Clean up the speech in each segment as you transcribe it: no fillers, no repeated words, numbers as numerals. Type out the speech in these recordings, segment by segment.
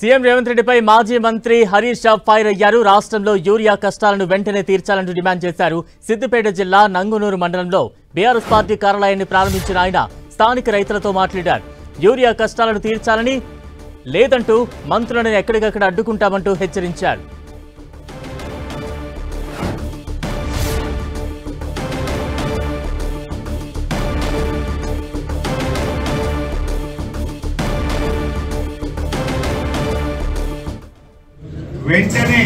CM Revanth రెడ్డిపై మాజీ మంత్రి హరీష్ రావు ఫైర్ అయ్యారు. రాష్ట్రంలో యూరియా కష్టాలను వెంటనే తీర్చాలంటూ డిమాండ్ చేశారు. సిద్దిపేట జిల్లా నంగునూరు మండలంలో బీఆర్ఎస్ పార్టీ కార్యాలయాన్ని ప్రారంభించిన ఆయన స్థానిక రైతులతో మాట్లాడారు. యూరియా కష్టాలను తీర్చాలని, లేదంటూ మంత్రులను ఎక్కడికక్కడ అడ్డుకుంటామంటూ హెచ్చరించారు. వెంటనే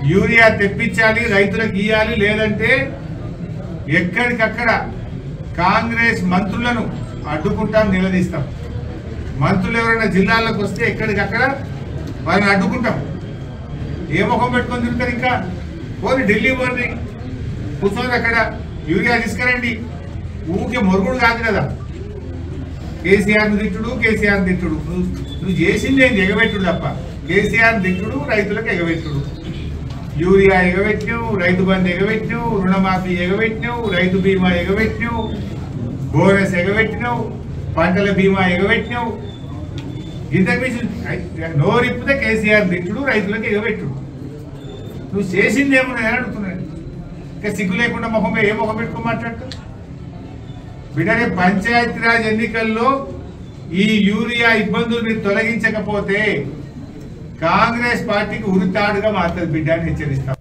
యూరియా తెప్పించాలి, రైతులకు ఇవ్వాలి, లేదంటే ఎక్కడికక్కడ కాంగ్రెస్ మంత్రులను అడ్డుకుంటాం, నిలదీస్తాం. మంత్రులు ఎవరైనా జిల్లాలకు వస్తే ఎక్కడికక్కడ వాళ్ళని అడ్డుకుంటాం. ఏ ముఖం పెట్టుకొని తిరుగుతారు? ఇంకా పోనీ ఢిల్లీ పోని కూర్చొని అక్కడ యూరియా తీసుకురండి. ఊరికే మొరుగుడు కాదు కదా, కేసీఆర్ను తిట్టుడు, కేసీఆర్ తిట్టుడు. నువ్వు చేసింది ఏంటి? ఎగబెట్టుడు తప్ప. కేసీఆర్ తిట్టుడు, రైతులకు ఎగబెట్టుడు. యూరియా ఎగబెట్టినావు, రైతు బంధు ఎగబెట్టినావు, రుణమాఫీ ఎగబెట్టినావు, రైతు బీమా ఎగబెట్టినావు, బోనస్ ఎగబెట్టినావు, పంటల బీమా ఎగబెట్టినావు. ఇంతకుమించి నోరిప్పితే కేసీఆర్ తిట్టుడు, రైతులకు ఎగబెట్టుడు. నువ్వు చేసింది ఏమన్నా అడుగుతున్నాను. ఇంకా సిగ్గు లేకుండా ముఖం ఏ ముఖం పెట్టుకుని మాట్లాడుతూ బిడ్డనే పంచాయతీరాజ్ ఎన్నికల్లో ఈ యూరియా ఇబ్బందులు మీరు తొలగించకపోతే కాంగ్రెస్ పార్టీకి ఉరితాడుగా మారుతుంది బిడ్డ అని హెచ్చరిస్తా.